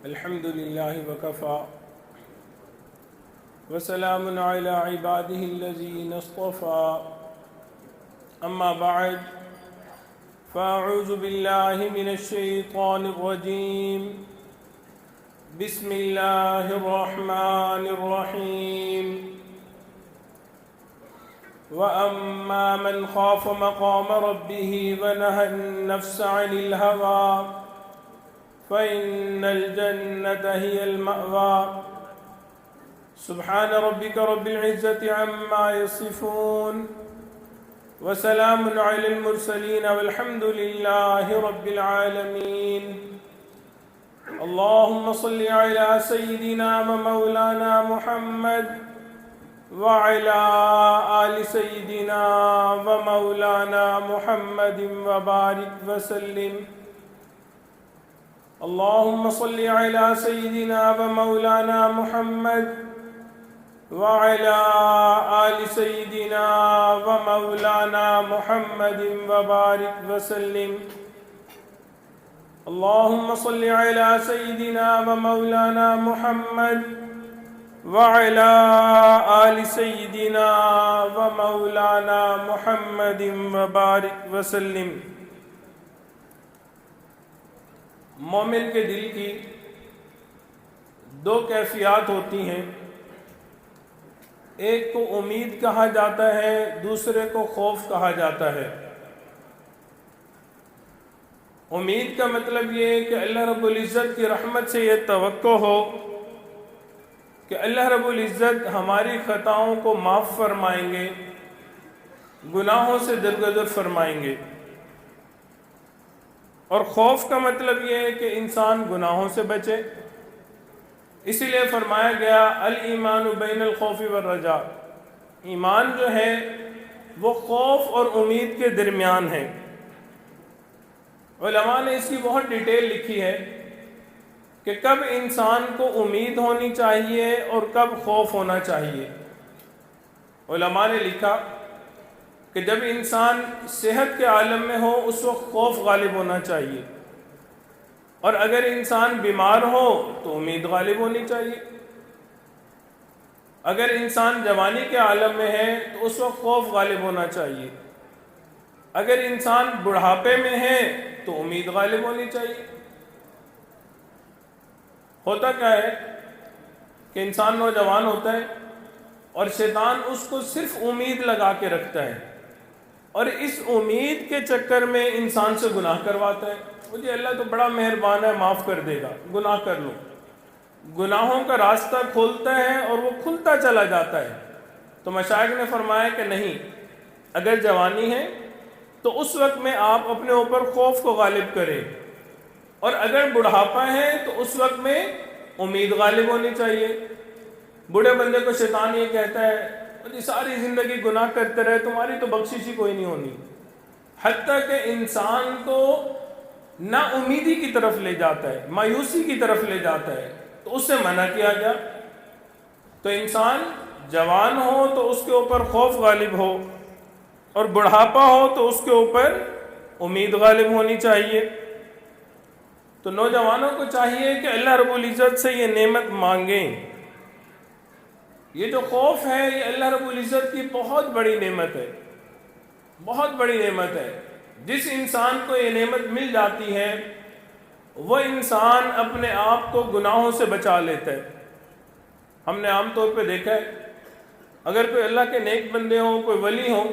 الحمد لله وكفى وسلام على عباده الذين اصطفى أما بعد فأعوذ بالله من الشيطان الرجيم بسم الله الرحمن الرحيم وأما من خاف مقام ربه ونهى النفس عن الهوى فإن الجنة هي المأوى سبحان ربك رب العزة عما يصفون وسلام على المرسلين والحمد لله رب العالمين اللهم صل على سيدنا ومولانا محمد وعلى آل سيدنا ومولانا محمد وبارك وسلم اللهم صل على سيدنا ومولانا محمد وعلى آل سيدنا ومولانا محمد وبارك وسلم اللهم صل على سيدنا ومولانا محمد وعلى آل سيدنا ومولانا محمد وبارك وسلم مومن کے دل کی دو کیفیات ہوتی ہیں، ایک کو امید کہا جاتا ہے، دوسرے کو خوف کہا جاتا ہے۔ امید کا مطلب یہ ہے کہ اللہ رب العزت کی رحمت سے یہ توقع ہو کہ اللہ رب العزت ہماری خطاؤں کو معاف فرمائیں گے، گناہوں سے درگزر فرمائیں گے۔ اور خوف کا مطلب یہ ہے کہ انسان گناہوں سے بچے، اسی لیے فرمایا گیا الایمان بین الخوف والرجاء، ایمان جو ہے وہ خوف اور امید کے درمیان ہے۔ علماء نے اس کی بہت ڈیٹیل لکھی ہے کہ کب انسان کو امید ہونی چاہیے اور کب خوف ہونا چاہیے۔ علماء نے لکھا کہ جب انسان صحت کے عالم میں ہو اس وقت خوف غالب ہونا چاہیے، اور اگر انسان بیمار ہو تو امید غالب ہونی چاہیے۔ اگر انسان جوانی کے عالم میں ہے تو اس وقت خوف غالب ہونا چاہیے۔ اگر انسان بڑھاپے میں ہے تو امید غالب ہونی چاہیے۔ ہوتا کیا ہے کہ انسان نوجوان ہوتا ہے اور شیطان اس کو صرف امید لگا کے رکھتا ہے، اور اس امید کے چکر میں انسان سے گناہ کرواتا ہے۔ مجھے اللہ تو بڑا مہربان ہے، معاف کر دے گا، گناہ کر لو۔ گناہوں کا راستہ کھولتا ہے اور وہ کھلتا چلا جاتا ہے۔ تو مشائخ نے فرمایا کہ نہیں، اگر جوانی ہے تو اس وقت میں آپ اپنے اوپر خوف کو غالب کریں، اور اگر بڑھاپا ہے تو اس وقت میں امید غالب ہونی چاہیے۔ بوڑھے بندے کو شیطان یہ کہتا ہے ساری زندگی گناہ کرتے رہے، تمہاری تو بخشش ہی کوئی نہیں ہونی، حتیٰ کہ انسان کو نا امیدی کی طرف لے جاتا ہے، مایوسی کی طرف لے جاتا ہے، تو اس سے منع کیا گیا۔ تو انسان جوان ہو تو اس کے اوپر خوف غالب ہو، اور بڑھاپا ہو تو اس کے اوپر امید غالب ہونی چاہیے۔ تو نوجوانوں کو چاہیے کہ اللہ رب العزت سے یہ نعمت مانگیں۔ یہ جو خوف ہے یہ اللہ رب العزت کی بہت بڑی نعمت ہے، بہت بڑی نعمت ہے۔ جس انسان کو یہ نعمت مل جاتی ہے وہ انسان اپنے آپ کو گناہوں سے بچا لیتا ہے۔ ہم نے عام طور پہ دیکھا ہے، اگر کوئی اللہ کے نیک بندے ہوں، کوئی ولی ہوں،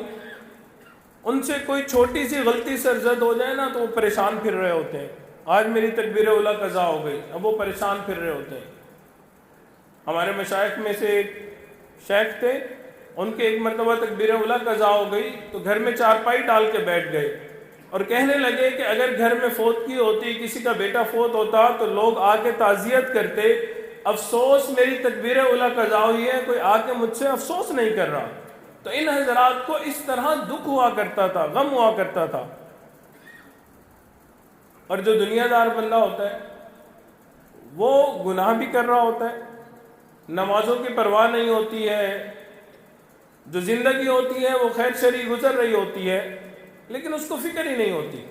ان سے کوئی چھوٹی سی غلطی سرزد ہو جائے نا تو وہ پریشان پھر رہے ہوتے ہیں۔ آج میری تکبیر اولیٰ قضا ہو گئی، اب وہ پریشان پھر رہے ہوتے ہیں۔ ہمارے مشائخ میں سے ایک شیخ تھے، ان کے ایک مرتبہ تکبیر اولیٰ قضا ہو گئی تو گھر میں چارپائی ڈال کے بیٹھ گئے اور کہنے لگے کہ اگر گھر میں فوت کی ہوتی، کسی کا بیٹا فوت ہوتا تو لوگ آ کے تعزیت کرتے، افسوس میری تکبیر اولیٰ قضا ہوئی ہے، کوئی آ کے مجھ سے افسوس نہیں کر رہا۔ تو ان حضرات کو اس طرح دکھ ہوا کرتا تھا، غم ہوا کرتا تھا۔ اور جو دنیا دار بندہ ہوتا ہے وہ گناہ بھی کر رہا ہوتا ہے، نمازوں کی پرواہ نہیں ہوتی ہے، جو زندگی ہوتی ہے وہ خیر شری گزر رہی ہوتی ہے، لیکن اس کو فکر ہی نہیں ہوتی۔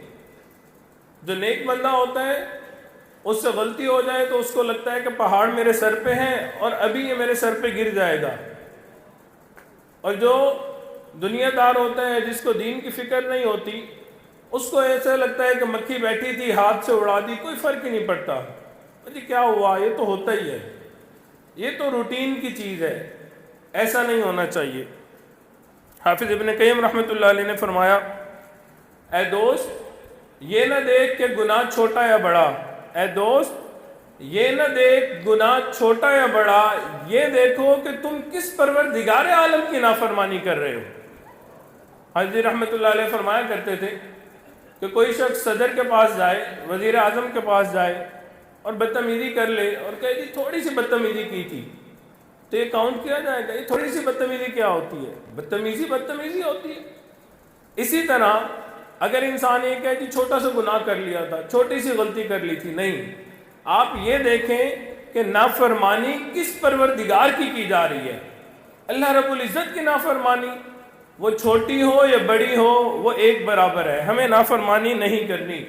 جو نیک بندہ ہوتا ہے اس سے غلطی ہو جائے تو اس کو لگتا ہے کہ پہاڑ میرے سر پہ ہیں اور ابھی یہ میرے سر پہ گر جائے گا. اور جو دنیا دار ہوتا ہے، جس کو دین کی فکر نہیں ہوتی، اس کو ایسا لگتا ہے کہ مکھی بیٹھی تھی ہاتھ سے اڑا دی، کوئی فرق ہی نہیں پڑتا. جی کیا ہوا، یہ تو ہوتا ہی ہے، یہ تو روٹین کی چیز ہے. ایسا نہیں ہونا چاہیے. حافظ ابن قیم رحمۃ اللہ علیہ نے فرمایا، اے دوست یہ نہ دیکھ کہ گناہ چھوٹا یا بڑا، اے دوست یہ نہ دیکھ گناہ چھوٹا یا بڑا، یہ دیکھو کہ تم کس پروردگار عالم کی نافرمانی کر رہے ہو. حضرت رحمۃ اللہ علیہ فرمایا کرتے تھے کہ کوئی شخص صدر کے پاس جائے، وزیر اعظم کے پاس جائے اور بدتمیزی کر لے اور کہے جی تھوڑی سی بدتمیزی کی تھی، تو یہ کاؤنٹ کیا جائے گا؟ یہ تھوڑی سی بدتمیزی کیا ہوتی ہے؟ بدتمیزی بدتمیزی ہوتی ہے. اسی طرح اگر انسان یہ کہے جی چھوٹا سا گناہ کر لیا تھا، چھوٹی سی غلطی کر لی تھی، نہیں، آپ یہ دیکھیں کہ نافرمانی کس پروردگار کی جا رہی ہے. اللہ رب العزت کی نافرمانی، وہ چھوٹی ہو یا بڑی ہو، وہ ایک برابر ہے. ہمیں نافرمانی نہیں کرنی.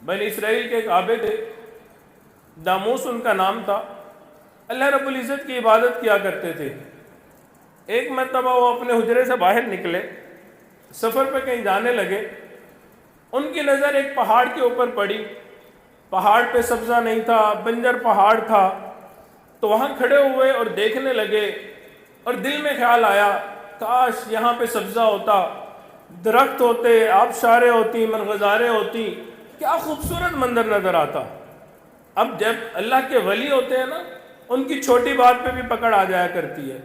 بنی اسرائیل کے ایک عابد تھے، داموس ان کا نام تھا. اللہ رب العزت کی عبادت کیا کرتے تھے. ایک مرتبہ وہ اپنے حجرے سے باہر نکلے، سفر پہ کہیں جانے لگے. ان کی نظر ایک پہاڑ کے اوپر پڑی. پہاڑ پہ سبزہ نہیں تھا، بنجر پہاڑ تھا. تو وہاں کھڑے ہوئے اور دیکھنے لگے، اور دل میں خیال آیا کاش یہاں پہ سبزہ ہوتا، درخت ہوتے، آبشاریں ہوتی، مرغزاریں ہوتی، کیا خوبصورت منظر نظر آتا. اب جب اللہ کے ولی ہوتے ہیں نا، ان کی چھوٹی بات پہ بھی پکڑ آ جایا کرتی ہے.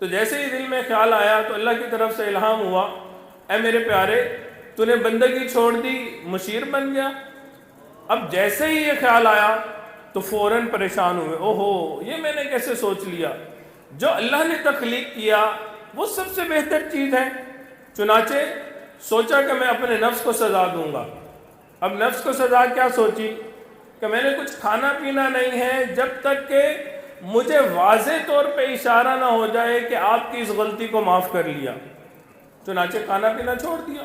تو جیسے ہی دل میں خیال آیا تو اللہ کی طرف سے الہام ہوا، اے میرے پیارے تو نے بندگی چھوڑ دی، مشیر بن گیا. اب جیسے ہی یہ خیال آیا تو فوراً پریشان ہوئے، اوہو یہ میں نے کیسے سوچ لیا. جو اللہ نے تخلیق کیا وہ سب سے بہتر چیز ہے. چنانچہ سوچا کہ میں اپنے نفس کو سزا دوں گا. اب نفس کو سزا کیا سوچی کہ میں نے کچھ کھانا پینا نہیں ہے جب تک کہ مجھے واضح طور پہ اشارہ نہ ہو جائے کہ آپ کی اس غلطی کو معاف کر لیا. چنانچہ کھانا پینا چھوڑ دیا.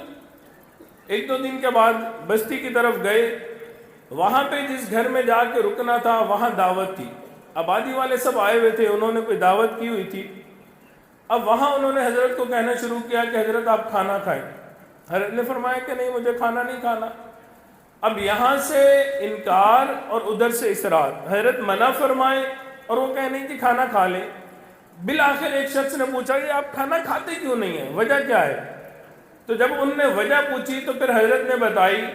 ایک دو دن کے بعد بستی کی طرف گئے. وہاں پہ جس گھر میں جا کے رکنا تھا وہاں دعوت تھی. آبادی والے سب آئے ہوئے تھے، انہوں نے کوئی دعوت کی ہوئی تھی. اب وہاں انہوں نے حضرت کو کہنا شروع کیا کہ حضرت آپ کھانا کھائیں. حضرت نے فرمایا کہ نہیں، مجھے کھانا نہیں کھانا. اب یہاں سے انکار اور ادھر سے اصرار. حضرت منع فرمائے اور وہ کہنے کہ کھانا کھا لیں. بالآخر ایک شخص نے پوچھا کہ آپ کھانا کھاتے کیوں نہیں ہیں، وجہ کیا ہے؟ تو جب ان نے وجہ پوچھی تو پھر حضرت نے بتائی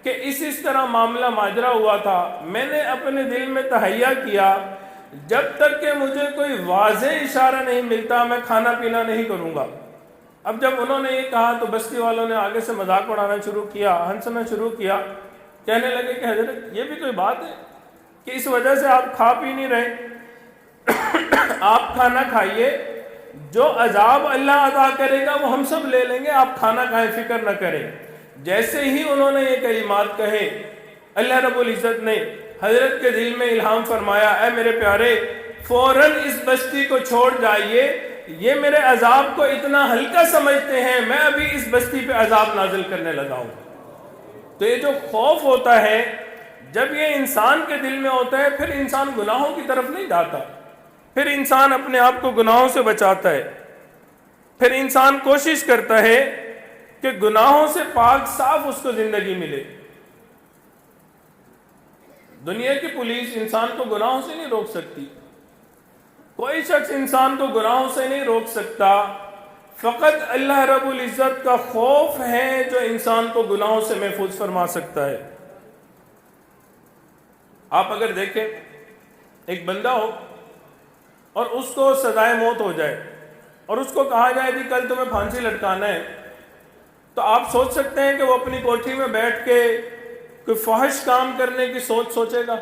کہ اس طرح معاملہ ماجرا ہوا تھا. میں نے اپنے دل میں تہیہ کیا جب تک کہ مجھے کوئی واضح اشارہ نہیں ملتا میں کھانا پینا نہیں کروں گا. اب جب انہوں نے یہ کہا تو بستی والوں نے آگے سے مذاق اڑانا شروع کیا، ہنسنا شروع کیا. کہنے لگے کہ حضرت یہ بھی کوئی بات ہے کہ اس وجہ سے آپ کھا پی نہیں رہے. آپ کھانا کھائیے، جو عذاب اللہ عطا کرے گا وہ ہم سب لے لیں گے، آپ کھانا کھائیں، فکر نہ کریں. جیسے ہی انہوں نے یہ کلمات کہے، اللہ رب العزت نے حضرت کے دل میں الہام فرمایا، اے میرے پیارے فوراً اس بستی کو چھوڑ جائیے، یہ میرے عذاب کو اتنا ہلکا سمجھتے ہیں، میں ابھی اس بستی پہ عذاب نازل کرنے لگا ہوں. تو یہ جو خوف ہوتا ہے جب یہ انسان کے دل میں ہوتا ہے، پھر انسان گناہوں کی طرف نہیں جاتا، پھر انسان اپنے آپ کو گناہوں سے بچاتا ہے. پھر انسان کوشش کرتا ہے کہ گناہوں سے پاک صاف اس کو زندگی ملے. دنیا کی پولیس انسان کو گناہوں سے نہیں روک سکتی، کوئی شخص انسان کو گناہوں سے نہیں روک سکتا. فقط اللہ رب العزت کا خوف ہے جو انسان کو گناہوں سے محفوظ فرما سکتا ہے. آپ اگر دیکھیں ایک بندہ ہو اور اس کو سزائے موت ہو جائے اور اس کو کہا جائے کہ کل تمہیں پھانسی لٹکانا ہے، تو آپ سوچ سکتے ہیں کہ وہ اپنی کوٹھی میں بیٹھ کے کوئی فحش کام کرنے کی سوچے گا؟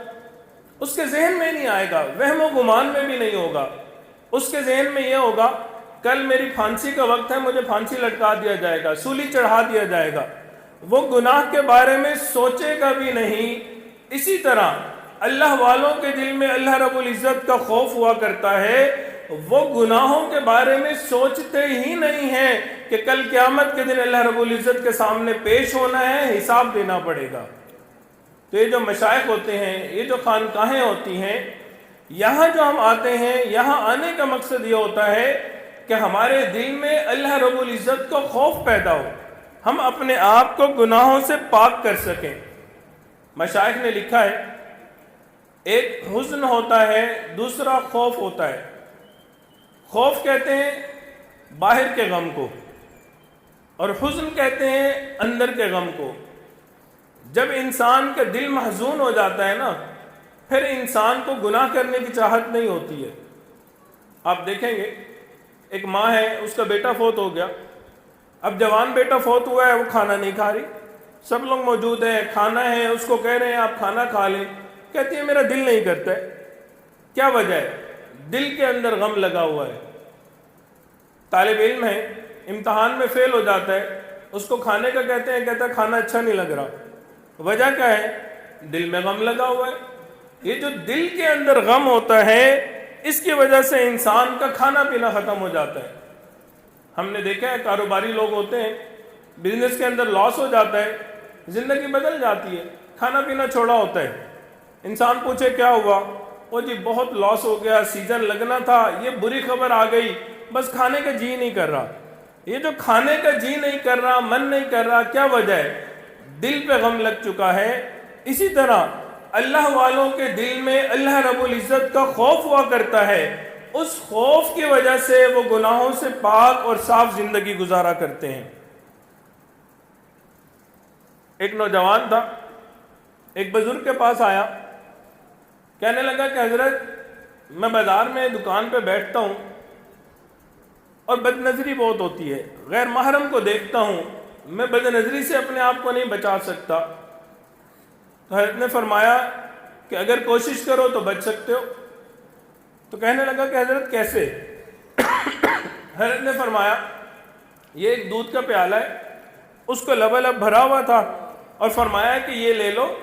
اس کے ذہن میں نہیں آئے گا، وہم و گمان میں بھی نہیں ہوگا. اس کے ذہن میں یہ ہوگا کل میری پھانسی کا وقت ہے، مجھے پھانسی لٹکا دیا جائے گا، سولی چڑھا دیا جائے گا. وہ گناہ کے بارے میں سوچے گا بھی نہیں. اسی طرح اللہ والوں کے دل میں اللہ رب العزت کا خوف ہوا کرتا ہے، وہ گناہوں کے بارے میں سوچتے ہی نہیں ہیں کہ کل قیامت کے دن اللہ رب العزت کے سامنے پیش ہونا ہے، حساب دینا پڑے گا. تو یہ جو مشائخ ہوتے ہیں، یہ جو خانقاہیں ہوتی ہیں، یہاں جو ہم آتے ہیں، یہاں آنے کا مقصد یہ ہوتا ہے کہ ہمارے دل میں اللہ رب العزت کو خوف پیدا ہو، ہم اپنے آپ کو گناہوں سے پاک کر سکیں۔ مشائخ نے لکھا ہے ایک حزن ہوتا ہے، دوسرا خوف ہوتا ہے۔ خوف کہتے ہیں باہر کے غم کو، اور حزن کہتے ہیں اندر کے غم کو۔ جب انسان کا دل محزون ہو جاتا ہے نا، پھر انسان کو گناہ کرنے کی چاہت نہیں ہوتی ہے۔ آپ دیکھیں گے ایک ماں ہے، اس کا بیٹا فوت ہو گیا، اب جوان بیٹا فوت ہوا ہے، وہ کھانا نہیں کھا رہی، سب لوگ موجود ہیں، کھانا ہے، اس کو کہہ رہے ہیں آپ کھانا کھا لیں، کہتی ہے میرا دل نہیں کرتا ہے۔ کیا وجہ ہے؟ دل کے اندر غم لگا ہوا ہے۔ طالب علم ہے، امتحان میں فیل ہو جاتا ہے، اس کو کھانے کا کہتے ہیں، کہتا ہے کھانا اچھا نہیں لگ رہا۔ وجہ کیا ہے؟ دل میں غم لگا ہوا ہے۔ یہ جو دل کے اندر غم ہوتا ہے، اس کی وجہ سے انسان کا کھانا پینا ختم ہو جاتا ہے۔ ہم نے دیکھا ہے کاروباری لوگ ہوتے ہیں، بزنس کے اندر لاس ہو جاتا ہے، زندگی بدل جاتی ہے، کھانا پینا چھوڑا ہوتا ہے۔ انسان پوچھے کیا ہوا؟ وہ جی بہت لاس ہو گیا، سیزن لگنا تھا، یہ بری خبر آ گئی، بس کھانے کا جی نہیں کر رہا۔ یہ جو کھانے کا جی نہیں کر رہا، من نہیں کر رہا، کیا وجہ ہے؟ دل پہ غم لگ چکا ہے۔ اسی طرح اللہ والوں کے دل میں اللہ رب العزت کا خوف ہوا کرتا ہے، اس خوف کی وجہ سے وہ گناہوں سے پاک اور صاف زندگی گزارا کرتے ہیں۔ ایک نوجوان تھا، ایک بزرگ کے پاس آیا، کہنے لگا کہ حضرت میں بازار میں دکان پہ بیٹھتا ہوں اور بد نظری بہت ہوتی ہے، غیر محرم کو دیکھتا ہوں، میں بد نظری سے اپنے آپ کو نہیں بچا سکتا۔ تو حضرت نے فرمایا کہ اگر کوشش کرو تو بچ سکتے ہو۔ تو کہنے لگا کہ حضرت کیسے؟ حضرت نے فرمایا یہ ایک دودھ کا پیالہ ہے، اس کو لبالب بھرا ہوا تھا، اور فرمایا کہ یہ لے لو،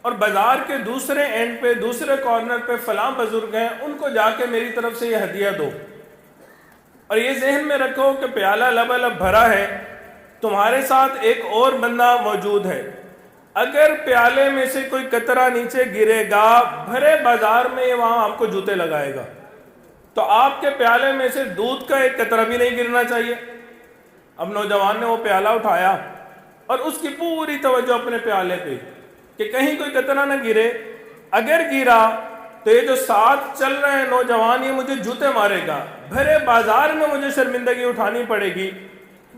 اور بازار کے دوسرے اینڈ پہ، دوسرے کارنر پہ فلاں بزرگ ہیں، ان کو جا کے میری طرف سے یہ ہدیہ دو، اور یہ ذہن میں رکھو کہ پیالہ لبالب بھرا ہے، تمہارے ساتھ ایک اور بندہ موجود ہے، اگر پیالے میں سے کوئی قطرہ نیچے گرے گا، بھرے بازار میں یہ وہاں آپ کو جوتے لگائے گا، تو آپ کے پیالے میں سے دودھ کا ایک قطرہ بھی نہیں گرنا چاہیے۔ اب نوجوان نے وہ پیالہ اٹھایا اور اس کی پوری توجہ اپنے پیالے پہ کہ کہیں کوئی قطرہ نہ گرے، اگر گرا تو یہ جو ساتھ چل رہے ہیں نوجوان، یہ مجھے جوتے مارے گا، بھرے بازار میں مجھے شرمندگی اٹھانی پڑے گی۔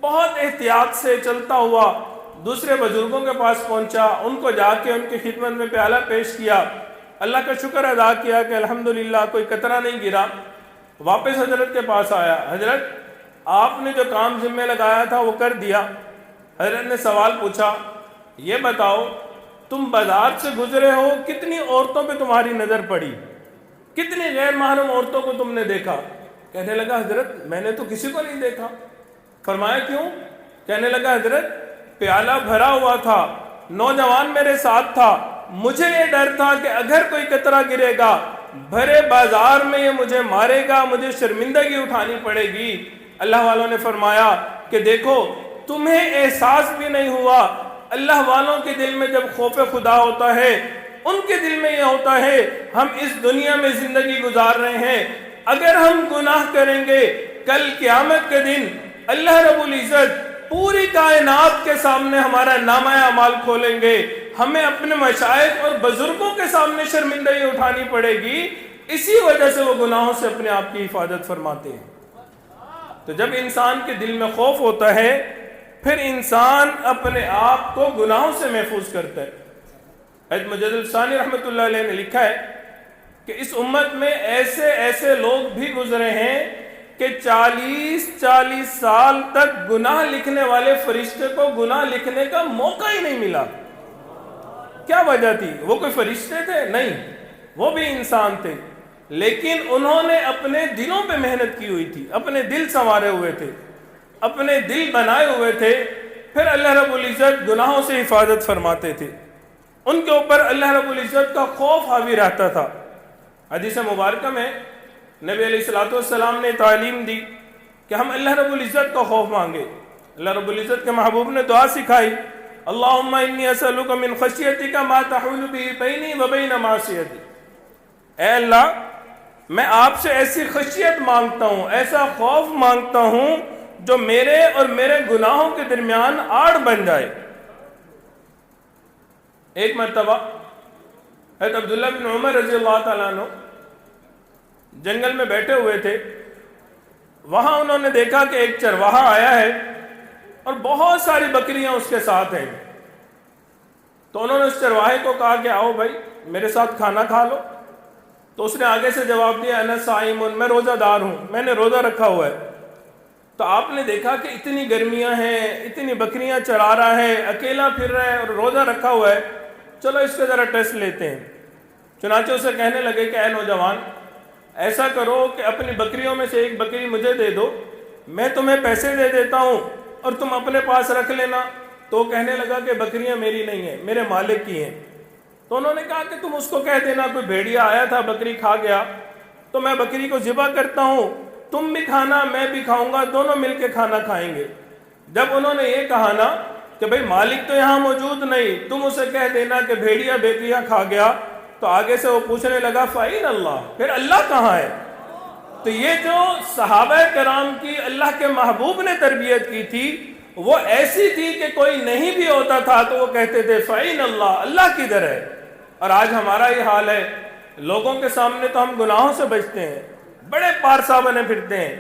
بہت احتیاط سے چلتا ہوا دوسرے بزرگوں کے پاس پہنچا، ان کو جا کے ان کی خدمت میں پیالہ پیش کیا، اللہ کا شکر ادا کیا کہ الحمدللہ کوئی قطرہ نہیں گرا۔ واپس حضرت کے پاس آیا، حضرت آپ نے جو کام ذمہ لگایا تھا وہ کر دیا۔ حضرت نے سوال پوچھا، یہ بتاؤ تم بازار سے گزرے ہو، کتنی عورتوں پہ تمہاری نظر پڑی، کتنی غیر محرم عورتوں کو تم نے دیکھا؟ کہنے لگا حضرت میں نے تو کسی کو نہیں دیکھا۔ فرمایا کیوں؟ کہنے لگا حضرت پیالہ بھرا ہوا تھا، نوجوان میرے ساتھ تھا، مجھے یہ ڈر تھا کہ اگر کوئی قطرہ گرے گا بھرے بازار میں یہ مجھے مارے گا، مجھے شرمندگی اٹھانی پڑے گی۔ اللہ والوں نے فرمایا کہ دیکھو تمہیں احساس بھی نہیں ہوا، اللہ والوں کے دل میں جب خوف خدا ہوتا ہے، ان کے دل میں یہ ہوتا ہے ہم اس دنیا میں زندگی گزار رہے ہیں، اگر ہم گناہ کریں گے کل قیامت کے دن اللہ رب العزت پوری کائنات کے سامنے ہمارا نامہ اعمال کھولیں گے، ہمیں اپنے مشائخ اور بزرگوں کے سامنے شرمندگی اٹھانی پڑے گی، اسی وجہ سے وہ گناہوں سے اپنے آپ کی حفاظت فرماتے ہیں۔ تو جب انسان کے دل میں خوف ہوتا ہے، پھر انسان اپنے آپ کو گناہوں سے محفوظ کرتا ہے۔ حضرت مجدد الثانی رحمۃ اللہ علیہ نے لکھا ہے کہ اس امت میں ایسے ایسے لوگ بھی گزرے ہیں کہ 40 سال تک گناہ لکھنے والے فرشتے کو گناہ لکھنے کا موقع ہی نہیں ملا۔ کیا وجہ تھی؟ وہ کوئی فرشتے تھے؟ نہیں، وہ بھی انسان تھے، لیکن انہوں نے اپنے دلوں پہ محنت کی ہوئی تھی، اپنے دل سنوارے ہوئے تھے، اپنے دل بنائے ہوئے تھے، پھر اللہ رب العزت گناہوں سے حفاظت فرماتے تھے، ان کے اوپر اللہ رب العزت کا خوف حاوی رہتا تھا۔ حدیث مبارکہ میں نبی علیہ الصلوۃ والسلام نے تعلیم دی کہ ہم اللہ رب العزت کا خوف مانگے۔ اللہ رب العزت کے محبوب نے دعا سکھائی اللہم انی اسألک من خشیتک ما تحول به بینی و بین معصیتی، اے اللہ میں آپ سے ایسی خشیت مانگتا ہوں، ایسا خوف مانگتا ہوں جو میرے اور میرے گناہوں کے درمیان آڑ بن جائے۔ ایک مرتبہ حضرت عبداللہ بن عمر رضی اللہ تعالیٰ عنہ جنگل میں بیٹھے ہوئے تھے، وہاں انہوں نے دیکھا کہ ایک چرواہا آیا ہے اور بہت ساری بکریاں اس کے ساتھ ہیں۔ تو انہوں نے اس چرواہے کو کہا کہ آؤ بھائی میرے ساتھ کھانا کھا لو۔ تو اس نے آگے سے جواب دیا انا صائم، میں روزہ دار ہوں، میں نے روزہ رکھا ہوا ہے۔ تو آپ نے دیکھا کہ اتنی گرمیاں ہیں، اتنی بکریاں چرا رہا ہے، اکیلا پھر رہا ہے اور روزہ رکھا ہوا ہے، چلو اس کا ذرا ٹیسٹ لیتے ہیں۔ چنانچہ اسے کہنے لگے کہ اے نوجوان، ایسا کرو کہ اپنی بکریوں میں سے ایک بکری مجھے دے دو، میں تمہیں پیسے دے دیتا ہوں اور تم اپنے پاس رکھ لینا۔ تو کہنے لگا کہ بکریاں میری نہیں ہیں، میرے مالک کی ہیں۔ تو انہوں نے کہا کہ تم اس کو کہہ دینا کوئی بھیڑیا آیا تھا بکری کھا گیا، تو میں بکری کو ذبح کرتا ہوں، تم بھی کھانا میں بھی کھاؤں گا، دونوں مل کے کھانا کھائیں گے۔ جب انہوں نے یہ کہا نا کہ بھئی مالک تو یہاں موجود نہیں، تم اسے کہہ دینا کہ بھیڑیا بکریاں کھا گیا، تو آگے سے وہ پوچھنے لگا فَإِنَ اللَّهُ، پھر اللہ کہاں ہے؟ تو یہ جو صحابہ کرام کی اللہ کے محبوب نے تربیت کی تھی وہ ایسی تھی کہ کوئی نہیں بھی ہوتا تھا تو وہ کہتے تھے فَإِنَ اللَّهُ، اللہ کدھر ہے؟ اور آج ہمارا یہ حال ہے، لوگوں کے سامنے تو ہم گناہوں سے بچتے ہیں، بڑے پارسا بنے پھرتے ہیں،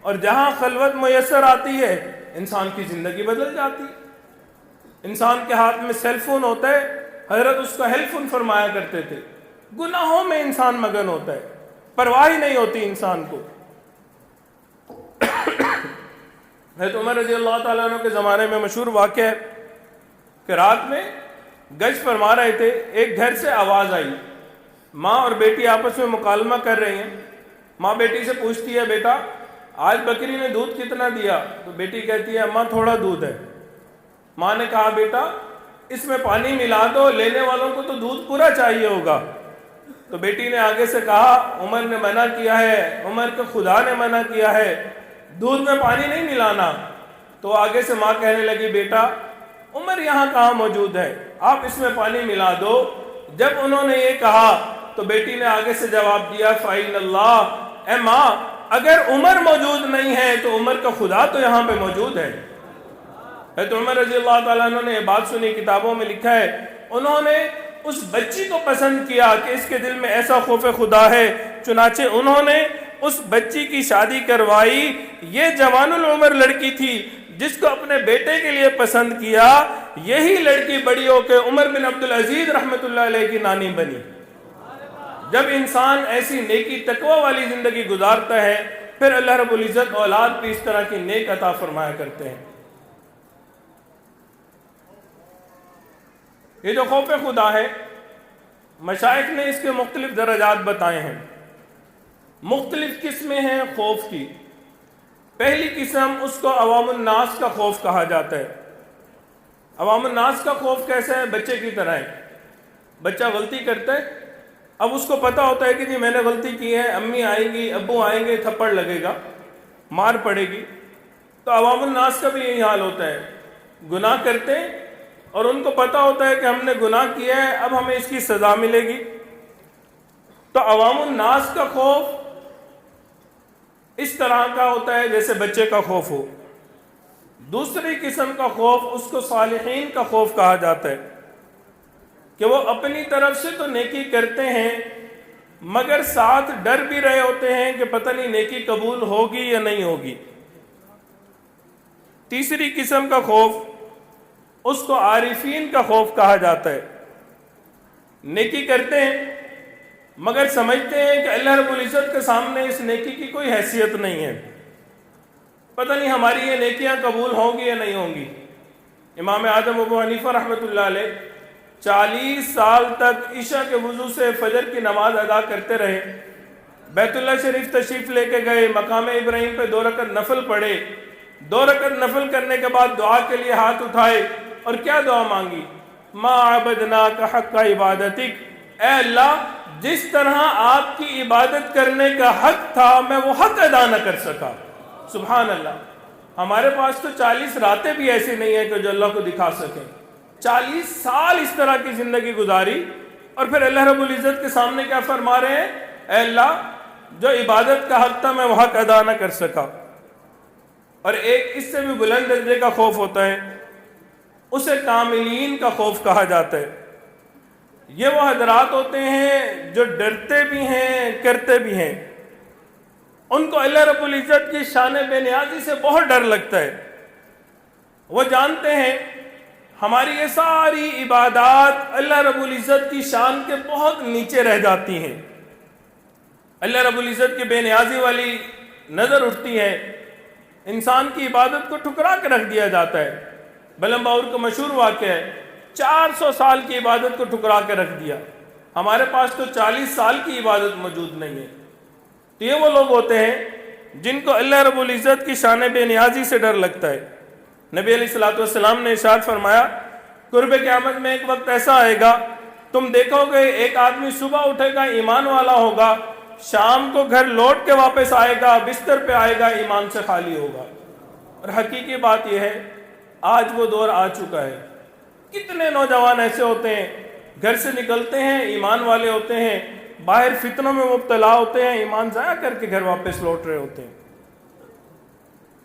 اور جہاں خلوت میسر آتی ہے انسان کی زندگی بدل جاتی ہے۔ انسان کے ہاتھ میں سیل فون ہوتا ہے، حضرت اس کا ہیل فون فرمایا کرتے تھے، گناہوں میں انسان مگن ہوتا ہے، پرواہ ہی نہیں ہوتی انسان کو۔ حضرت عمر رضی اللہ تعالیٰ عنہ کے زمانے میں مشہور واقعہ ہے کہ رات میں گشت فرما رہے تھے، ایک گھر سے آواز آئی، ماں اور بیٹی آپس میں مکالمہ کر رہی ہیں۔ ماں بیٹی سے پوچھتی ہے بیٹا آج بکری نے دودھ کتنا دیا؟ تو بیٹی کہتی ہے اماں تھوڑا دودھ ہے۔ ماں نے کہا بیٹا اس میں پانی ملا دو، لینے والوں کو تو دودھ پورا چاہیے ہوگا۔ تو بیٹی نے آگے سے کہا عمر نے منع کیا ہے، عمر کے خدا نے منع کیا ہے، دودھ میں پانی نہیں ملانا۔ تو آگے سے ماں کہنے لگی بیٹا عمر یہاں کہاں موجود ہے، آپ اس میں پانی ملا دو۔ جب انہوں نے یہ کہا تو بیٹی نے آگے سے جواب دیا فَإِنَ اللَّهُ، اے ماں اگر عمر موجود نہیں ہے تو عمر کا خدا تو یہاں پہ موجود ہے۔ حضرت عمر رضی اللہ تعالیٰ عنہ نے یہ بات سنی، کتابوں میں لکھا ہے انہوں نے اس بچی کو پسند کیا کہ اس کے دل میں ایسا خوف خدا ہے، چنانچہ انہوں نے اس بچی کی شادی کروائی۔ یہ جوان العمر لڑکی تھی جس کو اپنے بیٹے کے لیے پسند کیا، یہی لڑکی بڑی ہو کے عمر بن عبدالعزیز رحمۃ اللہ علیہ کی نانی بنی۔ جب انسان ایسی نیکی تقوی والی زندگی گزارتا ہے پھر اللہ رب العزت اولاد بھی اس طرح کی نیک عطا فرمایا کرتے ہیں۔ یہ جو خوف خدا ہے مشائخ نے اس کے مختلف درجات بتائے ہیں، مختلف قسمیں ہیں خوف کی۔ پہلی قسم اس کو عوام الناس کا خوف کہا جاتا ہے۔ عوام الناس کا خوف کیسا ہے؟ بچے کی طرح ہے، بچہ غلطی کرتا ہے، اب اس کو پتا ہوتا ہے کہ جی میں نے غلطی کی ہے، امی آئیں گی ابو آئیں گے تھپڑ لگے گا، مار پڑے گی۔ تو عوام الناس کا بھی یہی حال ہوتا ہے، گناہ کرتے ہیں اور ان کو پتا ہوتا ہے کہ ہم نے گناہ کیا ہے، اب ہمیں اس کی سزا ملے گی۔ تو عوام الناس کا خوف اس طرح کا ہوتا ہے جیسے بچے کا خوف ہو۔ دوسری قسم کا خوف اس کو صالحین کا خوف کہا جاتا ہے کہ وہ اپنی طرف سے تو نیکی کرتے ہیں مگر ساتھ ڈر بھی رہے ہوتے ہیں کہ پتہ نہیں نیکی قبول ہوگی یا نہیں ہوگی۔ تیسری قسم کا خوف اس کو عارفین کا خوف کہا جاتا ہے، نیکی کرتے ہیں مگر سمجھتے ہیں کہ اللہ رب العزت کے سامنے اس نیکی کی کوئی حیثیت نہیں ہے، پتہ نہیں ہماری یہ نیکیاں قبول ہوں گی یا نہیں ہوں گی۔ امام اعظم ابو حنیفہ رحمۃ اللہ علیہ 40 سال تک عشاء کے وضو سے فجر کی نماز ادا کرتے رہے، بیت اللہ شریف تشریف لے کے گئے، مقام ابراہیم پہ 2 رکعت نفل پڑھے، 2 رکعت نفل کرنے کے بعد دعا کے لیے ہاتھ اٹھائے اور کیا دعا مانگی؟ ما عبدناک حق عبادتک، اے اللہ جس طرح آپ کی عبادت کرنے کا حق تھا میں وہ حق ادا نہ کر سکا۔ سبحان اللہ، ہمارے پاس تو 40 راتیں بھی ایسی نہیں ہیں کہ جو اللہ کو دکھا سکیں، 40 سال اس طرح کی زندگی گزاری، اور پھر اللہ رب العزت کے سامنے کیا فرما رہے ہیں؟ اے اللہ، جو عبادت کا حق تھا میں وہ حق ادا نہ کر سکا۔ اور ایک اس سے بھی بلند درجے کا خوف ہوتا ہے، اسے کاملین کا خوف کہا جاتا ہے۔ یہ وہ حضرات ہوتے ہیں جو ڈرتے بھی ہیں، کرتے بھی ہیں۔ ان کو اللہ رب العزت کی شان بے نیازی سے بہت ڈر لگتا ہے۔ وہ جانتے ہیں ہماری یہ ساری عبادات اللہ رب العزت کی شان کے بہت نیچے رہ جاتی ہیں۔ اللہ رب العزت کی بے نیازی والی نظر اٹھتی ہے، انسان کی عبادت کو ٹھکرا کے رکھ دیا جاتا ہے۔ بلم باور کا مشہور واقعہ ہے، 400 سال کی عبادت کو ٹھکرا کے رکھ دیا۔ ہمارے پاس تو 40 سال کی عبادت موجود نہیں ہے۔ تو یہ وہ لوگ ہوتے ہیں جن کو اللہ رب العزت کی شان بے نیازی سے ڈر لگتا ہے۔ نبی علیہ الصلوۃ والسلام نے ارشاد فرمایا، قرب قیامت میں ایک وقت ایسا آئے گا، تم دیکھو گے ایک آدمی صبح اٹھے گا ایمان والا ہوگا، شام کو گھر لوٹ کے واپس آئے گا، بستر پہ آئے گا ایمان سے خالی ہوگا۔ اور حقیقی بات یہ ہے آج وہ دور آ چکا ہے۔ کتنے نوجوان ایسے ہوتے ہیں گھر سے نکلتے ہیں ایمان والے ہوتے ہیں، باہر فتنوں میں مبتلا ہوتے ہیں، ایمان ضائع کر کے گھر واپس لوٹ رہے ہوتے ہیں۔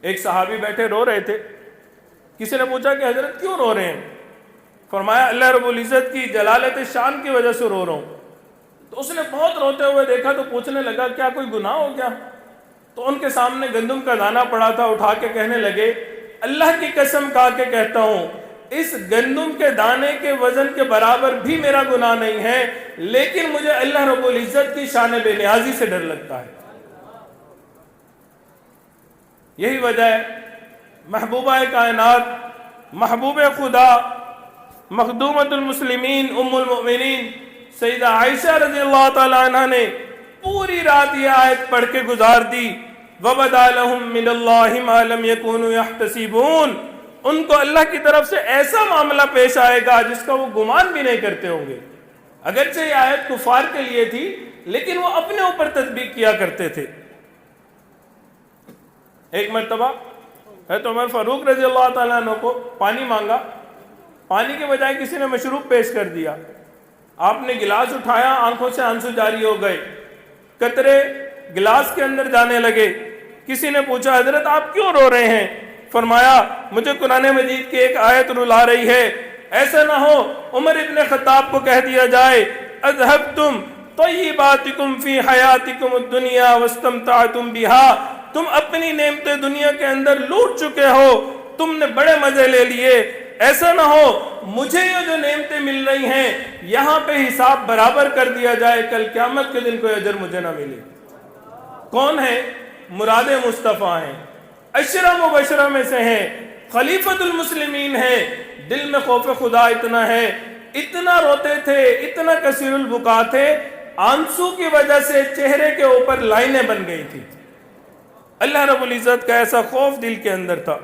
ایک صحابی بیٹھے رو رہے تھے، کسی نے پوچھا کہ حضرت کیوں رو رہے ہیں؟ فرمایا اللہ رب العزت کی جلالت شان کی وجہ سے رو رہا ہوں۔ تو اس نے بہت روتے ہوئے دیکھا تو پوچھنے لگا کیا کوئی گناہ ہو گیا؟ تو ان کے سامنے گندم کا دانہ پڑا تھا، اٹھا کے کہنے لگے اللہ کی قسم کھا کے کہتا ہوں اس گندم کے دانے کے وزن کے برابر بھی میرا گناہ نہیں ہے، لیکن مجھے اللہ رب العزت کی شان بے نیازی سے ڈر لگتا ہے۔ یہی وجہ ہے محبوبہ کائنات، محبوب خدا، مخدومۃ المسلمین، ام المؤمنین سیدہ عائشہ رضی اللہ تعالی عنہ نے پوری رات یہ آیت پڑھ کے گزار دی، وَبَدَا لَهُم مِّنَ اللَّهِ مَا لَمْ يَكُونُوا يَحْتَسِبُونَ۔ ان کو اللہ کی طرف سے ایسا معاملہ پیش آئے گا جس کا وہ گمان بھی نہیں کرتے ہوں گے۔ اگرچہ یہ آیت کفار کے لیے تھی لیکن وہ اپنے اوپر تطبیق کیا کرتے تھے۔ ایک مرتبہ حضرت عمر فاروق رضی اللہ تعالیٰ عنہ کو پانی مانگا، پانی کے بجائے کسی نے مشروب پیش کر دیا۔ آپ نے گلاس اٹھایا، آنکھوں سے آنسو جاری ہو گئے، قطرے گلاس کے اندر جانے لگے۔ کسی نے پوچھا حضرت آپ کیوں رو رہے ہیں؟ فرمایا مجھے قرآن مجید کی ایک آیت رلا رہی ہے، ایسا نہ ہو عمر ابن خطاب کو کہہ دیا جائے اذهبتم طیباتکم فی حیاتکم الدنیا واستمتعتم بها، تم اپنی نعمتیں دنیا کے اندر لوٹ چکے ہو، تم نے بڑے مزے لے لیے، ایسا نہ ہو مجھے یہ جو نعمتیں مل رہی ہیں یہاں پہ حساب برابر کر دیا جائے، کل قیامت کے دن کوئی اجر مجھے نہ ملے۔ کون ہے؟ مراد مصطفیٰ ہیں، عشرہ مبشرہ میں سے ہیں، خلیفۃ المسلمین ہیں۔ دل میں خوف خدا اتنا ہے، اتنا روتے تھے، اتنا کثیر البکا تھے، آنسو کی وجہ سے چہرے کے اوپر لائنیں بن گئی تھی۔ اللہ رب العزت کا ایسا خوف دل کے اندر تھا۔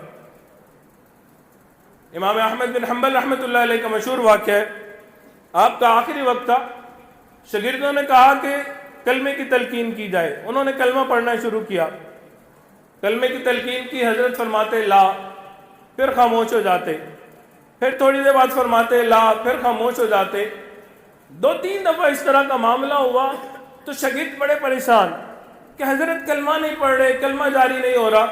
امام احمد بن حنبل رحمۃ اللہ علیہ کا مشہور واقعہ ہے، آپ کا آخری وقت تھا، شاگردوں نے کہا کہ کلمے کی تلقین کی جائے، انہوں نے کلمہ پڑھنا شروع کیا، کلمے کی تلقین کی، حضرت فرماتے لا، پھر خاموش ہو جاتے، پھر تھوڑی دیر بعد فرماتے لا، پھر خاموش ہو جاتے۔ 2-3 دفعہ اس طرح کا معاملہ ہوا تو شاگرد بڑے پریشان کہ حضرت کلمہ نہیں پڑھ رہے، کلمہ جاری نہیں ہو رہا۔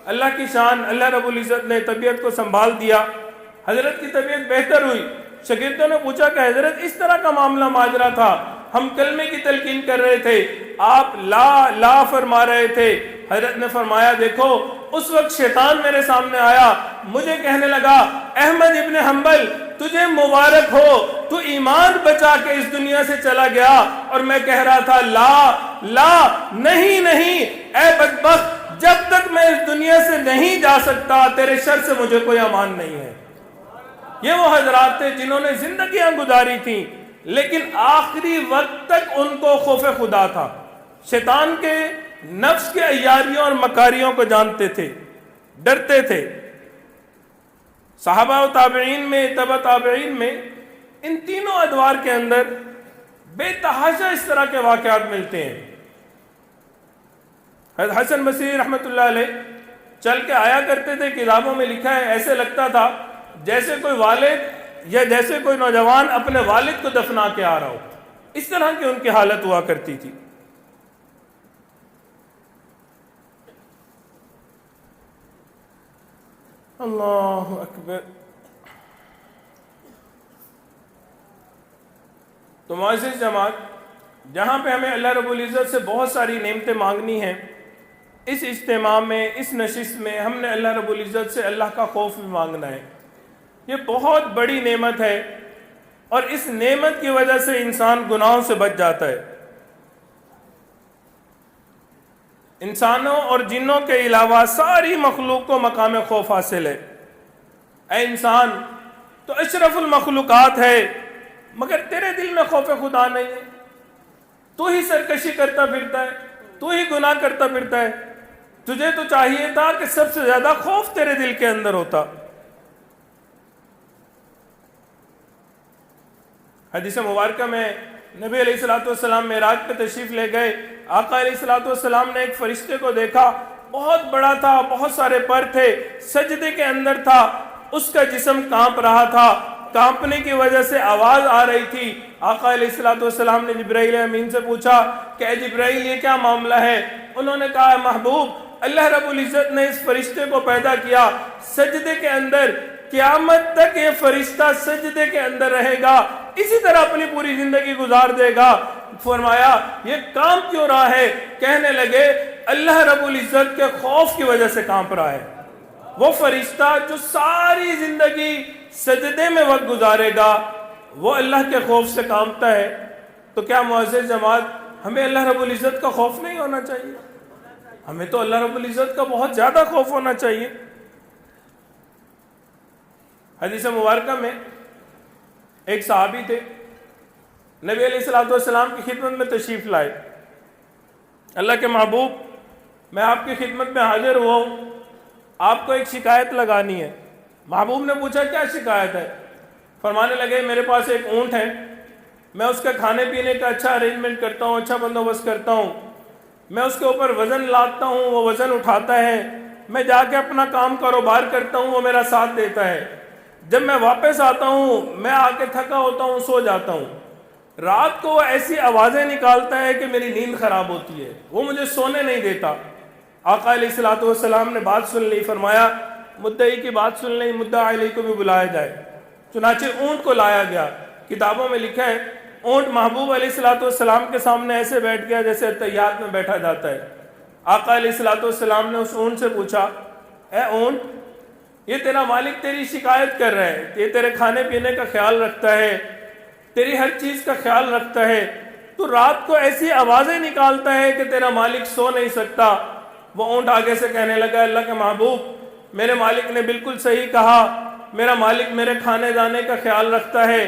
اللہ کی شان، اللہ رب العزت نے طبیعت کو سنبھال دیا، حضرت کی طبیعت بہتر ہوئی۔ شاگردوں نے پوچھا کہ حضرت اس طرح کا معاملہ ماجرا تھا، ہم کلمے کی تلقین کر رہے تھے، آپ لا لا فرما رہے تھے۔ حضرت نے فرمایا دیکھو اس وقت شیطان میرے سامنے آیا، مجھے کہنے لگا احمد ابن حنبل تجھے مبارک ہو، تو ایمان بچا کے اس دنیا سے چلا گیا، اور میں کہہ رہا تھا لا لا، نہیں نہیں، اے بدبخت جب تک میں اس دنیا سے نہیں جا سکتا تیرے شر سے مجھے کوئی امان نہیں ہے۔ یہ وہ حضرات تھے جنہوں نے زندگیاں گزاری تھیں لیکن آخری وقت تک ان کو خوف خدا تھا، شیطان کے نفس کے عیاریوں اور مکاریوں کو جانتے تھے، ڈرتے تھے۔ صحابہ و تابعین میں، تبع تابعین میں، ان تینوں ادوار کے اندر بے تحاشا اس طرح کے واقعات ملتے ہیں۔ حضرت حسن بصری رحمۃ اللہ علیہ چل کے آیا کرتے تھے، کتابوں میں لکھا ہے ایسے لگتا تھا جیسے کوئی والد یا جیسے کوئی نوجوان اپنے والد کو دفنا کے آ رہا ہو، اس طرح کی ان کی حالت ہوا کرتی تھی۔ اللہ اکبر۔ تو معزز جماعت، جہاں پہ ہمیں اللہ رب العزت سے بہت ساری نعمتیں مانگنی ہیں، اس اجتماع میں، اس نشست میں ہم نے اللہ رب العزت سے اللہ کا خوف بھی مانگنا ہے۔ یہ بہت بڑی نعمت ہے، اور اس نعمت کی وجہ سے انسان گناہوں سے بچ جاتا ہے۔ انسانوں اور جنوں کے علاوہ ساری مخلوق کو مقام خوف حاصل ہے۔ اے انسان، تو اشرف المخلوقات ہے، مگر تیرے دل میں خوف خدا نہیں ہے، تو ہی سرکشی کرتا پھرتا ہے، تو ہی گناہ کرتا پھرتا ہے۔ تجھے تو چاہیے تھا کہ سب سے زیادہ خوف تیرے دل کے اندر ہوتا۔ حدیث مبارکہ میں نبی علیہ السلام معراج پہ تشریف لے گئے، آقا علیہ السلام نے ایک فرشتے کو دیکھا، بہت بڑا تھا، بہت سارے پر تھے، سجدے کے اندر تھا، اس کا جسم کانپ رہا تھا، کانپنے کی وجہ سے آواز آ رہی تھی۔ آقا علیہ السلام نے جبرائیل امین سے پوچھا کہ اے جبرائیل، یہ کیا معاملہ ہے؟ انہوں نے کہا محبوب، اللہ رب العزت نے اس فرشتے کو پیدا کیا سجدے کے اندر، قیامت تک یہ فرشتہ سجدے کے اندر رہے گا، اسی طرح اپنی پوری زندگی گزار دے گا۔ فرمایا یہ کانپ کیوں رہا ہے؟ کہنے لگے اللہ رب العزت کے خوف کی وجہ سے کانپ رہا ہے۔ وہ فرشتہ جو ساری زندگی سجدے میں وقت گزارے گا، وہ اللہ کے خوف سے کانپتا ہے۔ تو کیا معزز جماعت، ہمیں اللہ رب العزت کا خوف نہیں ہونا چاہیے؟ ہمیں تو اللہ رب العزت کا بہت زیادہ خوف ہونا چاہیے۔ حدیث مبارکہ میں ایک صحابی تھے، نبی علیہ السلام کی خدمت میں تشریف لائے۔ اللہ کے محبوب، میں آپ کی خدمت میں حاضر ہوا ہوں، آپ کو ایک شکایت لگانی ہے۔ محبوب نے پوچھا کیا شکایت ہے؟ فرمانے لگے میرے پاس ایک اونٹ ہے، میں اس کا کھانے پینے کا اچھا ارینجمنٹ کرتا ہوں، اچھا بندوبست کرتا ہوں، میں اس کے اوپر وزن لاتا ہوں، وہ وزن اٹھاتا ہے، میں جا کے اپنا کام کاروبار کرتا ہوں، وہ میرا ساتھ دیتا ہے، جب میں واپس آتا ہوں میں آ کے تھکا ہوتا ہوں، سو جاتا ہوں، رات کو وہ ایسی آوازیں نکالتا ہے کہ میری نیند خراب ہوتی ہے، وہ مجھے سونے نہیں دیتا۔ آقا علیہ السلام نے بات سن لی، فرمایا مدعی کی بات سن لی، مدعا علیہ کو بھی بلایا جائے۔ چنانچہ اونٹ کو لایا گیا۔ کتابوں میں لکھا ہے اونٹ محبوب علیہ السلام کے سامنے ایسے بیٹھ گیا جیسے اتحیات میں بیٹھا جاتا ہے۔ آقا علیہ السلام نے اس اونٹ سے پوچھا، اے اونٹ، یہ تیرا مالک تیری شکایت کر رہا ہے، یہ تیرے کھانے پینے کا خیال رکھتا ہے، تیری ہر چیز کا خیال رکھتا ہے، تو رات کو ایسی آوازیں نکالتا ہے کہ تیرا مالک سو نہیں سکتا۔ وہ اونٹ آگے سے کہنے لگا، اللہ کے محبوب، میرے مالک نے بالکل صحیح کہا، میرا مالک میرے کھانے جانے کا خیال رکھتا ہے،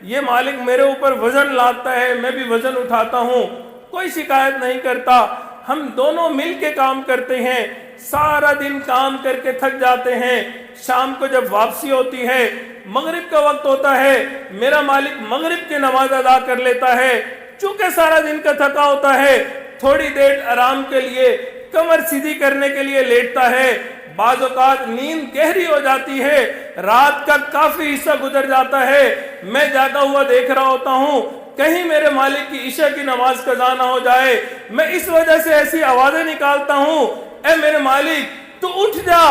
یہ مالک میرے اوپر وزن لاتا ہے، میں بھی وزن اٹھاتا ہوں، کوئی شکایت نہیں کرتا، ہم دونوں مل کے کام کرتے ہیں، سارا دن کام کر کے تھک جاتے ہیں، شام کو جب واپسی ہوتی ہے، مغرب کا وقت ہوتا ہے، میرا مالک مغرب کی نماز ادا کر لیتا ہے، چونکہ سارا دن کا تھکا ہوتا ہے، تھوڑی دیر آرام کے لیے کمر سیدھی کرنے کے لیے لیٹتا ہے، بعض اوقات نیند گہری ہو جاتی ہے، رات کا کافی حصہ گزر جاتا ہے، میں جاگا ہوا دیکھ رہا ہوتا ہوں کہیں میرے مالک کی عشاء کی نماز قضا نہ ہو جائے، میں اس وجہ سے ایسی آوازیں نکالتا ہوں، اے میرے مالک تو اٹھ جا،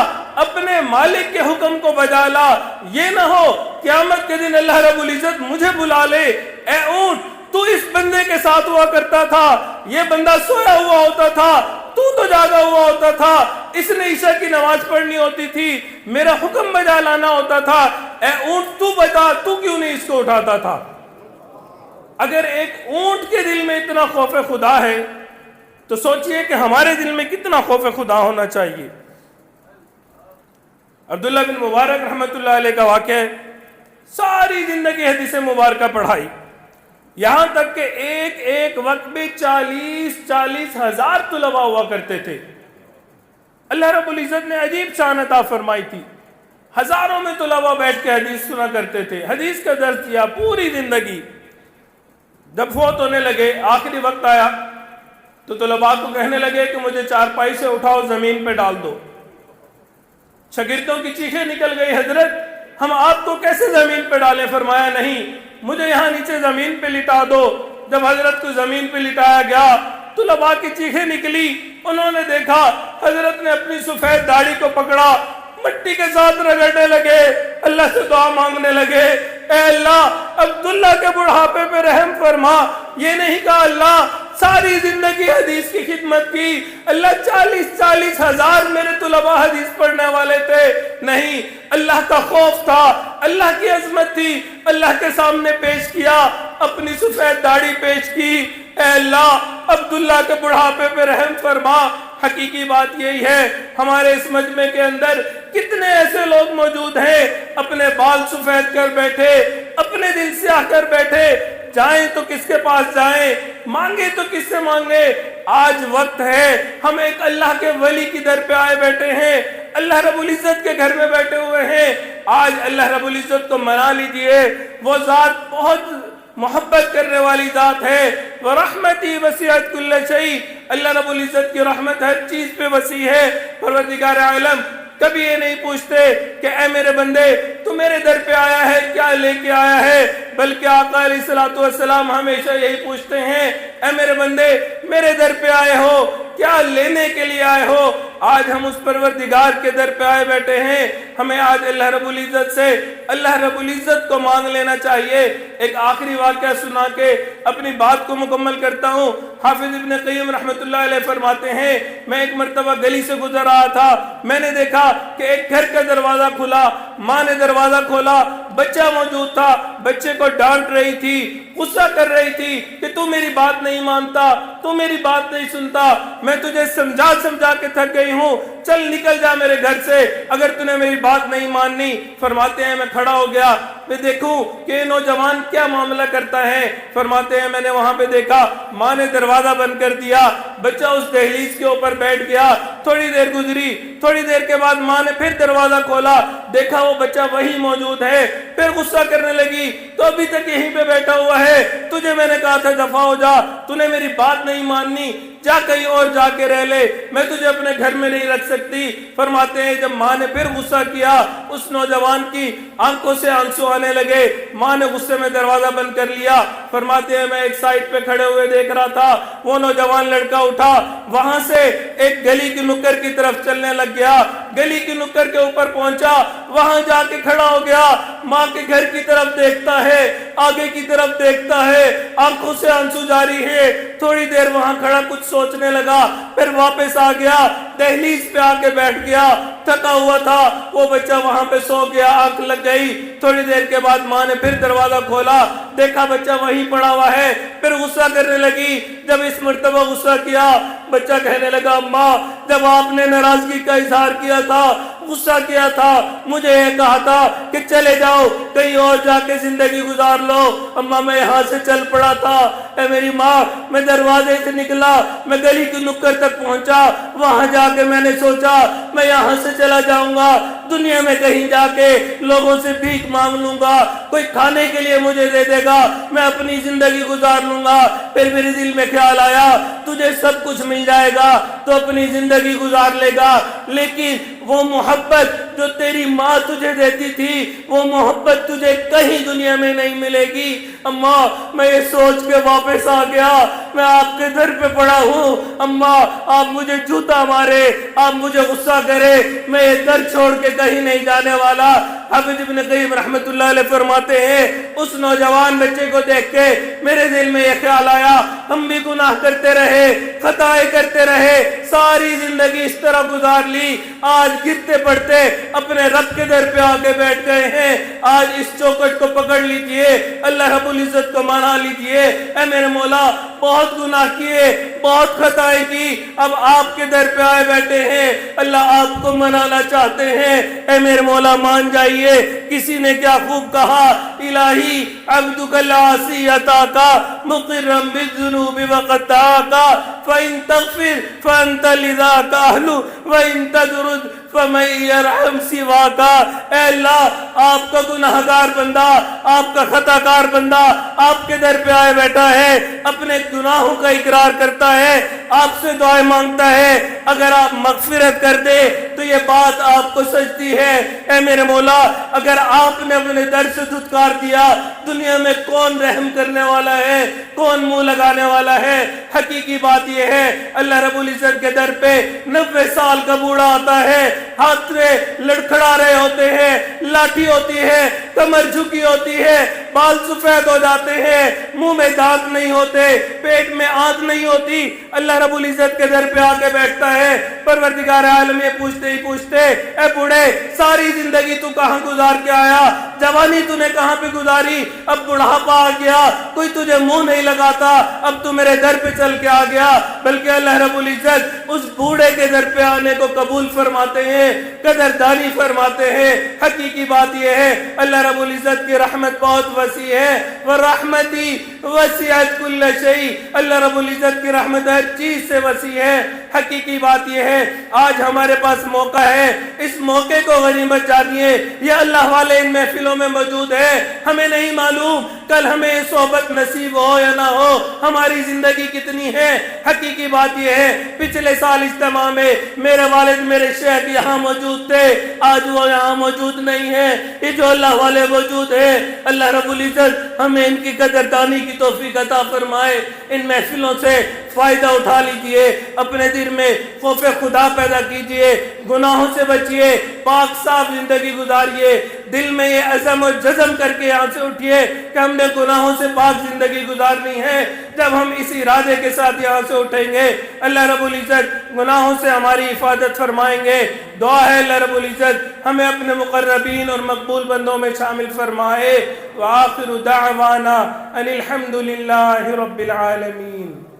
اپنے مالک کے حکم کو بجا لا، یہ نہ ہو قیامت کے دن اللہ رب العزت مجھے بلا لے، اے اونٹ تو اس بندے کے ساتھ ہوا کرتا تھا، یہ بندہ سویا ہوا ہوتا تھا، تو جاگا ہوا ہوتا تھا، اس نے عشاء کی نماز پڑھنی ہوتی تھی، میرا حکم بجا لانا ہوتا تھا، اے اونٹ تو بتا، تو کیوں نہیں اس کو اٹھاتا تھا؟ اگر ایک اونٹ کے دل میں اتنا خوف خدا ہے تو سوچئے کہ ہمارے دل میں کتنا خوف خدا ہونا چاہیے۔ عبداللہ بن مبارک رحمت اللہ علیہ کا واقعہ ہے، ساری زندگی حدیث مبارکہ پڑھائی، یہاں تک کہ ایک ایک وقت میں 40 ہزار طلباء ہوا کرتے تھے۔ اللہ رب العزت نے عجیب شان عطا فرمائی تھی، ہزاروں میں طلباء بیٹھ کے حدیث سنا کرتے تھے، حدیث کا درس دیا پوری زندگی۔ جب فوت ہونے لگے، آخری وقت آیا تو طلباء کو کہنے لگے کہ مجھے چارپائی سے اٹھاؤ، زمین پہ ڈال دو۔ شاگردوں کی چیخیں نکل گئی، حضرت ہم آپ کو کیسے زمین پہ ڈالیں؟ فرمایا نہیں، مجھے یہاں نیچے زمین پہ لٹا دو۔ جب حضرت کو زمین پہ لٹایا گیا طلباء کی چیخیں نکلی، انہوں نے دیکھا حضرت نے اپنی سفید داڑھی کو پکڑا، مٹی کے ساتھ رگڑنے لگے، اللہ سے دعا مانگنے لگے، اے اللہ عبداللہ کے بڑھاپے پہ رحم فرما۔ یہ نہیں کہا اللہ ساری زندگی حدیث کی خدمت کی، اللہ 40 ہزار میرے طلباء حدیث پڑھنے والے تھے، نہیں، اللہ کا خوف تھا، اللہ کی عظمت تھی، اللہ کے سامنے پیش کیا، اپنی سفید داڑھی پیش کی، اے اللہ عبداللہ کے بڑھاپے پہ رحم فرما۔ حقیقی بات یہی ہے، ہمارے اس مجمع کے اندر کتنے ایسے لوگ موجود ہیں اپنے بال سفید کر بیٹھے، اپنے دل سیاہ کر بیٹھے، جائیں تو کس کے پاس جائیں، مانگے تو کس سے مانگے؟ آج وقت ہے، ہم ایک اللہ کے ولی کی در پہ آئے بیٹھے ہیں، اللہ رب العزت کے گھر میں بیٹھے ہوئے ہیں، آج اللہ رب العزت کو منا لیجئے۔ وہ ذات بہت محبت کرنے والی ذات ہے، وَرَحْمَتِي وَسِعَتْ كُلَّ شَيْءٍ، اللہ رب العزت کی رحمت ہر چیز پہ وسیع ہے۔ پروردگار عالم کبھی یہ نہیں پوچھتے کہ اے میرے بندے تو میرے در پہ آیا ہے کیا لے کے آیا ہے، بلکہ آقا علیہ الصلوۃ والسلام ہمیشہ یہی پوچھتے ہیں، اے میرے بندے میرے در پہ آئے ہو کیا لینے کے لیے آئے ہو؟ آج ہم اس پروردگار کے در پہ آئے بیٹھے ہیں، ہمیں آج اللہ رب العزت سے اللہ رب العزت کو مانگ لینا چاہیے۔ ایک آخری واقعہ سنا کے اپنی بات کو مکمل کرتا ہوں۔ حافظ ابن قیم رحمۃ اللہ علیہ فرماتے ہیں، میں ایک مرتبہ گلی سے گزر رہا تھا، میں نے دیکھا کہ ایک گھر کا دروازہ کھلا، ماں نے دروازہ کھولا، بچہ موجود تھا، بچے کو ڈانٹ رہی تھی، غصہ کر رہی تھی کہ تو میری بات نہیں مانتا، تو میری بات نہیں سنتا، میں تجھے سمجھا کے تھک گئی ہوں، چل نکل جا میرے گھر سے اگر تو نے میری بات نہیں ماننی۔ فرماتے ہیں میں کھڑا ہو گیا، میں دیکھوں کہ یہ نوجوان کیا معاملہ کرتا ہے۔ فرماتے ہیں میں نے وہاں پہ دیکھا ماں نے دروازہ بند کر دیا، بچہ اس دہلیز کے اوپر بیٹھ گیا، تھوڑی دیر گزری، تھوڑی دیر کے بعد ماں نے پھر دروازہ کھولا، دیکھا وہ بچہ وہی موجود ہے، پھر غصہ کرنے لگی، تو ابھی تک یہیں پہ بیٹھا ہوا ہے، تجھے میں نے کہا تھا دفع ہو جا، تو نے میری بات نہیں ماننی، جا کہیں اور جا کے رہ لے، میں تجھے اپنے گھر میں نہیں رکھ سکتی۔ فرماتے ہیں جب ماں نے پھر غصہ کیا، اس نوجوان کی آنکھوں سے آنسو آنے لگے، ماں نے غصے میں دروازہ بند کر لیا۔ فرماتے ہیں میں ایک سائٹ پہ کھڑے ہوئے دیکھ رہا تھا، وہ نوجوان لڑکا اٹھا، وہاں سے ایک گلی کی نکر کی طرف چلنے لگ گیا، گلی کی نکر کے اوپر پہنچا، وہاں جا کے کھڑا ہو گیا، ماں کے گھر کی طرف دیکھتا ہے، آگے کی طرف دیکھتا ہے، آنکھوں سے آنسو جاری ہے، تھوڑی دیر وہاں کھڑا کچھ سوچنے لگا، پھر واپس آ گیا، دہلیز پہ آ کے بیٹھ گیا، تھکا ہوا تھا، وہ بچہ وہاں پہ سو گیا، آنکھ لگ گئی۔ تھوڑی دیر کے بعد ماں نے پھر دروازہ کھولا، دیکھا بچہ وہیں پڑا ہوا ہے، پھر غصہ کرنے لگی۔ جب اس مرتبہ غصہ کیا، بچہ کہنے لگا ماں جب آپ نے ناراضگی کا اظہار کیا تھا، غصہ کیا تھا، مجھے یہ کہا تھا کہ چلے جاؤ کہیں اور جا کے زندگی گزار لو، اماں میں یہاں سے چل پڑا تھا، اے میری ماں میں دروازے سے نکلا، میں گلی کی نکر تک پہنچا، وہاں جا کے میں نے سوچا میں یہاں سے چلا جاؤں گا، دنیا میں کہیں جا کے لوگوں سے بھیک مانگ لوں گا، کوئی کھانے کے لیے مجھے دے دے گا، میں اپنی زندگی گزار لوں گا۔ پھر میرے دل میں خیال آیا تجھے سب کچھ مل جائے گا تو اپنی زندگی گزار لے گا، لیکن وہ محبت جو تیری ماں تجھے دیتی تھی وہ محبت تجھے کہیں دنیا میں نہیں ملے گی۔ اماں میں یہ سوچ کے واپس آ گیا، میں آپ کے در پہ پڑا ہوں، اماں آپ مجھے جوتا مارے، آپ مجھے غصہ کرے، میں یہ در چھوڑ کے کہیں نہیں جانے والا۔ حافظ ابن قیم رحمت اللہ علیہ فرماتے ہیں اس نوجوان بچے کو دیکھ کے میرے دل میں یہ خیال آیا ہم بھی گناہ کرتے رہے، خطائیں کرتے رہے، ساری زندگی اس طرح گزار لی، آج گرتے پڑتے اپنے رب کے در پہ آ کے بیٹھ گئے ہیں۔ آج اس چوکٹ کو پکڑ لیجئے، اللہ رب العزت کو منا لیجئے، اے میرے مولا بہت گناہ کیے، بہت خطائیں کی، اب آپ کے در پہ آئے بیٹھے ہیں، اللہ آپ کو منانا چاہتے ہیں، اے میرے مولا مان جائیے۔ کسی نے کیا خوب کہا، الہی عبدک العاصی عطاکا مقرم بالذنوب وقطاکا فإن تغفر فأنت لذاک اہل وإن تجرد فمن یرحم سواکا۔ اے اللہ آپ کا گناہگار بندہ، آپ کا خطا کار بندہ آپ کے در پہ آئے بیٹھا ہے، اپنے گناہوں کا اقرار کرتا ہے، آپ سے دعائیں مانگتا ہے، اگر آپ مغفرت کر دے تو یہ بات آپ کو سجتی ہے۔ اے میرے مولا، اگر آپ نے اپنے در سے دھتکار دیا، دنیا میں کون رحم کرنے والا ہے، کون منہ لگانے والا ہے؟ حقیقی بات یہ ہے اللہ رب العزت کے در پہ 90 سال کا بوڑھا آتا ہے، ہاتھ میں لڑکھڑا رہے ہوتے ہیں، لاٹھی ہوتی ہے، کمر جھکی ہوتی ہے، بال سفید ہو جاتے ہیں، منہ میں دانت نہیں ہوتے، پیٹ میں آنت نہیں ہوتی، اللہ رب العزت کے در پہ آ کے بیٹھتا ہے۔ پروردگار عالم یہ پوچھتے ہی پوچھتے، اے بوڑھے، ساری زندگی تو کہاں گزار کے آیا؟ جوانی تو نے کہاں پہ گزاری؟ اب بڑھاپا آ گیا، کوئی تجھے منہ نہیں لگاتا، اب تو میرے در پہ چل کے آ گیا۔ بلکہ اللہ رب العزت اس بوڑھے کے در پہ آنے کو قبول فرماتے ہیں، قدردانی فرماتے ہیں۔ حقیقی بات یہ ہے اللہ رب العزت کی رحمت بہت وسیع ہے، وَرَحْمَتِي وَسِعَتْ كُلَّ شَيْءٍ، اللہ رب العزت کی رحمت ہر چیز سے وسیع ہے۔ حقیقی بات یہ ہے آج ہمارے پاس موقع ہے، اس موقع کو غنیمت جانیے۔ یہ اللہ والے ان محفلوں میں موجود ہے، ہمیں نہیں معلوم کل ہمیں صحبت نصیب ہو یا نہ ہو، ہماری زندگی کتنی ہے۔ حقیقی بات یہ ہے پچھلے سال اجتماع میں میرے والد میرے شیخ یہاں موجود تھے، آج وہ یہاں موجود نہیں ہے۔ یہ جو اللہ والے موجود ہے، اللہ رب العزت ہمیں ان کی قدردانی کی توفیق عطا فرمائے۔ ان محفلوں سے فائدہ اٹھا لیجئے، اپنے دل میں خوف خدا پیدا کیجئے، گناہوں سے بچئے، پاک صاف زندگی گزاریے، دل میں یہ عزم و جزم کر کے یہاں سے اٹھئے کہ ہم نے گناہوں سے پاک زندگی گزارنی ہے۔ جب ہم اسی ارادے کے ساتھ یہاں سے اٹھیں گے، اللہ رب العزت گناہوں سے ہماری حفاظت فرمائیں گے۔ دعا ہے اللہ رب العزت ہمیں اپنے مقربین اور مقبول بندوں میں شامل فرمائے۔ وآخر دعوانا ان الحمد للہ رب العالمین۔